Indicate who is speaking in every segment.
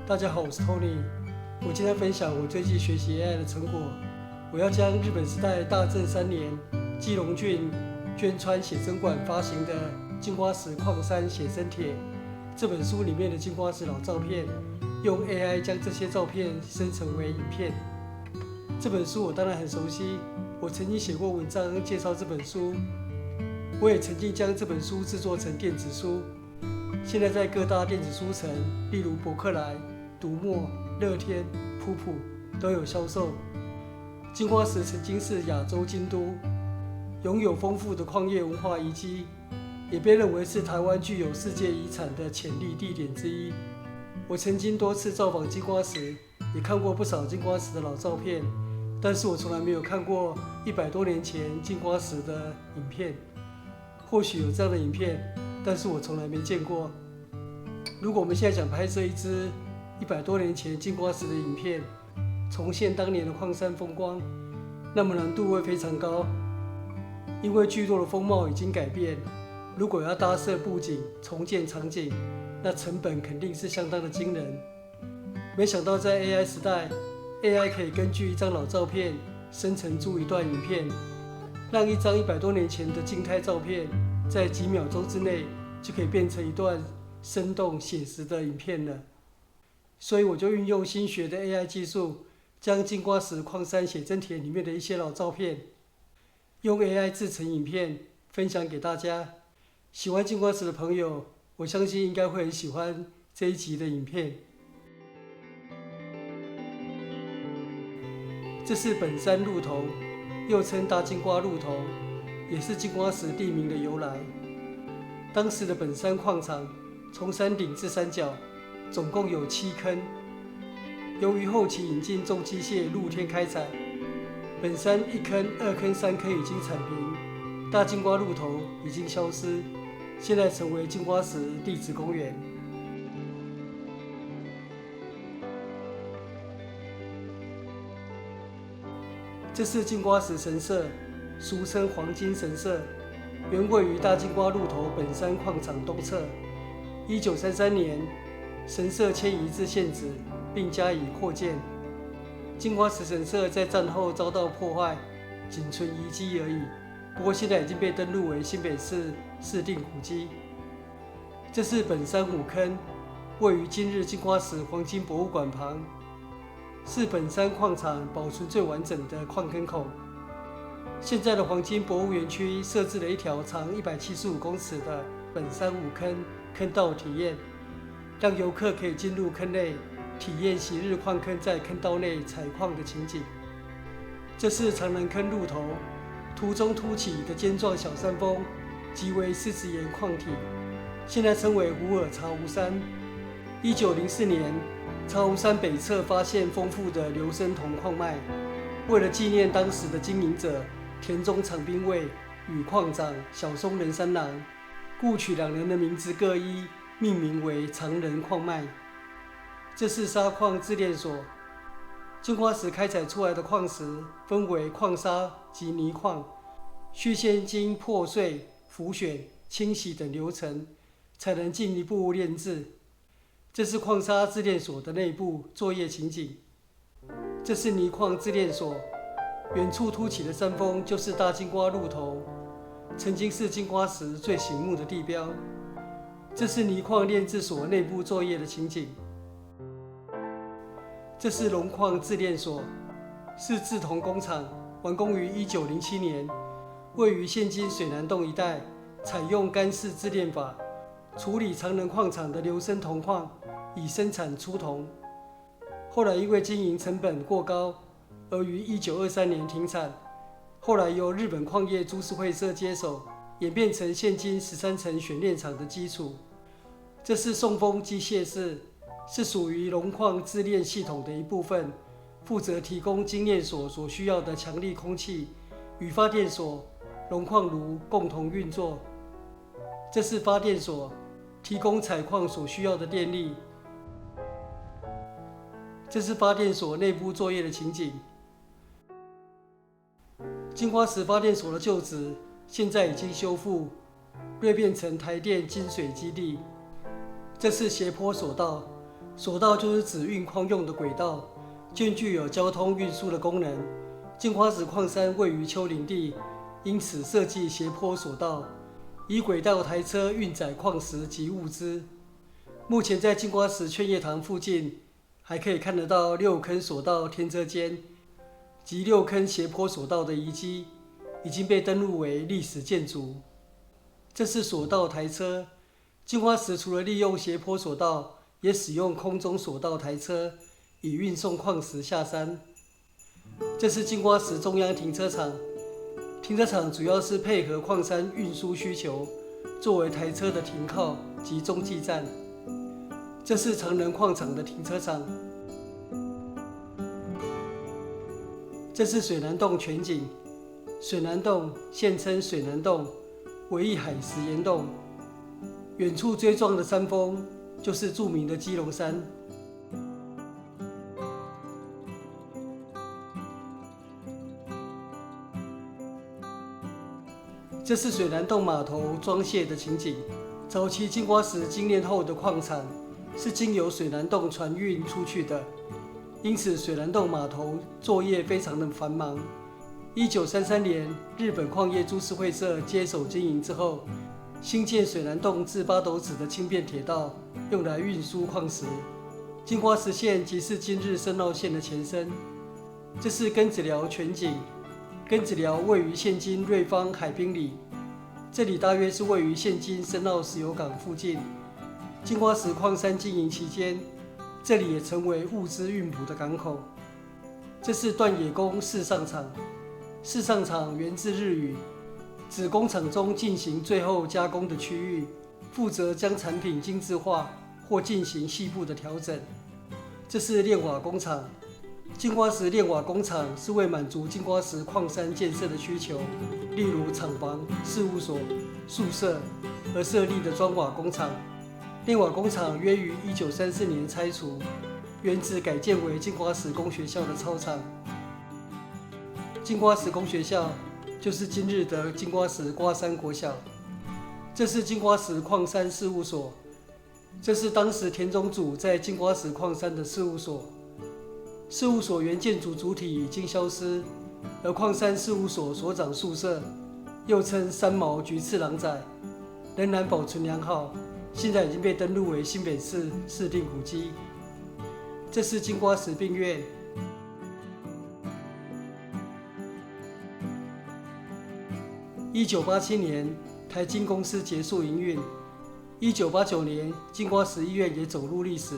Speaker 1: 大家好，我是 Tony。我今天分享我最近学习 AI 的成果。我要将日本时代大正3年基隆郡捐川写真馆发行的《金瓜石矿山写真帖》这本书里面的金瓜石老照片，用 AI 将这些照片生成为影片。这本书我当然很熟悉，我曾经写过文章介绍这本书，我也曾经将这本书制作成电子书。现在在各大电子书城，例如博客来、读墨、乐天、普普都有销售。金瓜石曾经是亚洲京都，拥有丰富的矿业文化遗迹，也被认为是台湾具有世界遗产的潜力地点之一。我曾经多次造访金瓜石，也看过不少金瓜石的老照片，但是我从来没有看过100多年前金瓜石的影片。或许有这样的影片，但是我从来没见过。如果我们现在想拍摄一支100多年前金瓜石的影片，重现当年的矿山风光，那么难度会非常高，因为聚落的风貌已经改变。如果要搭设布景、重建场景，那成本肯定是相当的惊人。没想到在 AI 时代 ，AI 可以根据一张老照片生成出一段影片，让一张100多年前的静态照片在几秒钟之内就可以变成一段生动写实的影片了。所以我就运用新学的 AI 技术，将金瓜石矿山写真帖里面的一些老照片，用 AI 制成影片分享给大家。喜欢金瓜石的朋友，我相信应该会很喜欢这一集的影片。这是本山鹿头，又称大金瓜鹿头，也是金瓜石地名的由来。当时的本山矿场从山顶至山脚总共有7坑。由于后期引进重机械露天开采，本山1坑、2坑、3坑已经铲平，大金瓜鹿头已经消失，现在成为金瓜石地质公园。这是金瓜石神社，俗称黄金神社，原位于大金瓜鹿头本山矿场东侧。1933年，神社迁移至现址，并加以扩建。金瓜石神社在战后遭到破坏，仅存遗迹而已。不过现在已经被登录为新北市市定古迹。这是本山5坑，位于今日金瓜石黄金博物馆旁，是本山矿场保存最完整的矿坑口。现在的黄金博物园区设置了一条长175公尺的本山5坑坑道体验，让游客可以进入坑内体验昔日矿坑在坑道内采矿的情景。这是长南坑鹿头，途中凸起的尖状小山峰即为狮子岩矿体，现在称为虎耳茶壶山。1904年，茶壶山北侧发现丰富的硫砷铜矿脉，为了纪念当时的经营者田中长兵卫与矿长小松仁三郎，故取2人的名字各一，命名为长仁矿脉。这是砂矿冶炼所，金瓜石开采出来的矿石分为矿砂及泥矿，需先经破碎、浮选、清洗等流程，才能进一步炼制。这是矿砂冶炼所的内部作业情景。这是泥矿冶炼所，远处凸起的山峰就是大金瓜鹿头，曾经是金瓜石最醒目的地标。这是泥矿炼制所内部作业的情景。这是龙矿冶炼所，是制铜工厂，完工于1907年，位于现今水南洞一带，采用干式冶炼法，处理长仁矿场的硫砷铜矿，以生产粗铜。后来因为经营成本过高，而于1923年停产。后来由日本矿业株式会社接手，演变成现今13层选炼厂的基础。这是送风机械室，是属于龙矿冶炼系统的一部分，负责提供精炼所所需要的强力空气，与发电所、龙矿炉共同运作。这是发电所，提供采矿所需要的电力。这是发电所内部作业的情景。金瓜石发电所的旧址现在已经修复，蜕变成台电金水基地。这是斜坡索道，索道就是指运矿用的轨道，兼具有交通运输的功能。金瓜石矿山位于丘陵地，因此设计斜坡索道，以轨道台车运载矿石及物资。目前在金瓜石劝业堂附近，还可以看得到6坑索道天车间及6坑斜坡索道的遗迹，已经被登录为历史建筑。这是索道台车。金瓜石除了利用斜坡索道，也使用空中索道台车以运送矿石下山。这是金瓜石中央停车场，停车场主要是配合矿山运输需求，作为台车的停靠及中继站。这是长仁矿场的停车场。这是水南洞全景。水南洞现称水南洞，为一海蚀岩洞。远处锥状的山峰就是著名的基隆山。这是水南洞码头装卸的情景。早期金瓜石精炼后的矿产是经由水南洞船运出去的，因此水南洞码头作业非常的繁忙。1933年，日本矿业株式会社接手经营之后，兴建水南洞至八斗子的轻便铁道，用来运输矿石。金瓜石线即是今日深澳线的前身。这是庚子寮全景。庚子寮位于现今瑞芳海滨里，这里大约是位于现今深澳石油港附近。金瓜石矿山经营期间，这里也成为物资运补的港口。这是段野宫试上场。试上场源自日语，指工厂中进行最后加工的区域，负责将产品精致化或进行细部的调整。这是炼瓦工厂。金瓜石炼瓦工厂是为满足金瓜石矿山建设的需求，例如厂房、事务所、宿舍而设立的砖瓦工厂。炼瓦工厂约于1934年拆除，原址改建为金瓜石工学校的操场。金瓜石工学校就是今日的金瓜石瓜山国小。这是金瓜石矿山事务所，这是当时田中组在金瓜石矿山的事务所。事务所原建筑主体已经消失，而矿山事务所所长宿舍，又称三毛菊次郎宅，仍然保存良好，现在已经被登录为新北市市定古迹。这是金瓜石病院。1987年，台金公司结束营运。1989年，金瓜石医院也走入历史。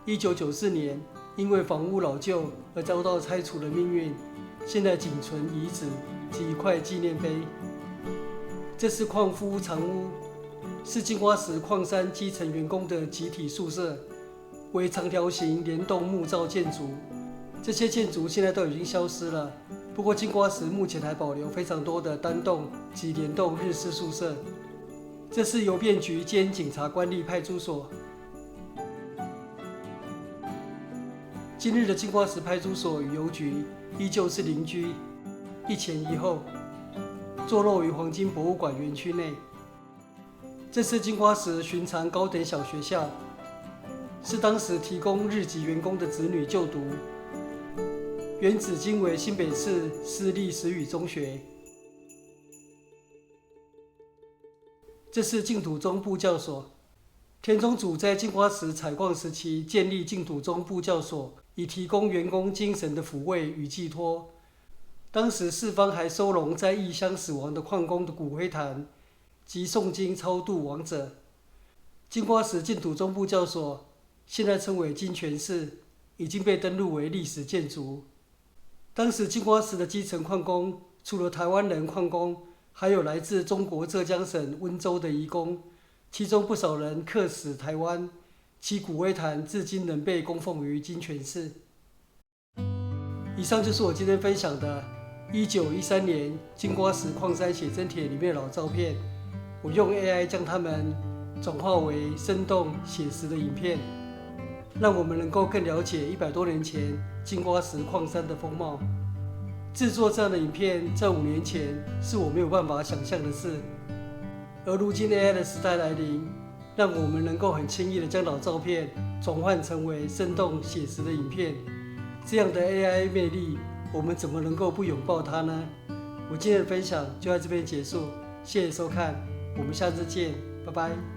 Speaker 1: 1994年，因为房屋老旧而遭到拆除的命运，现在仅存遗址及一块纪念碑。这是矿夫藏屋，是金瓜石矿山基层员工的集体宿舍，为长条形联动木造建筑。这些建筑现在都已经消失了，不过金瓜石目前还保留非常多的单栋及联动日式宿舍。这是邮便局兼警察官吏派出所。今日的金瓜石派出所与邮局依旧是邻居，一前一后，坐落于黄金博物馆园区内。这是金瓜石寻常高等小学校，是当时提供日籍员工的子女就读。原址今为新北市私立实语中学。这是净土宗布教所。田中组在金瓜石采矿时期建立净土宗布教所，以提供员工精神的抚慰与寄托。当时四方还收容在异乡死亡的矿工的骨灰坛及诵经超度亡者。金瓜石净土宗布教所现在称为金泉寺，已经被登录为历史建筑。当时金瓜石的基层矿工，除了台湾人矿工，还有来自中国浙江省温州的移工，其中不少人客死台湾，其骨灰坛至今仍被供奉于金泉寺。以上就是我今天分享的1913年金瓜石矿山写真帖里面的老照片，我用 AI 将它们转化为生动写实的影片，让我们能够更了解100多年前金瓜石矿山的风貌。制作这样的影片，在5年前是我没有办法想象的事，而如今 AI 的时代来临，让我们能够很轻易的将老照片转换成为生动写实的影片。这样的 AI 魅力，我们怎么能够不拥抱它呢？我今天的分享就在这边结束，谢谢收看，我们下次见，拜拜。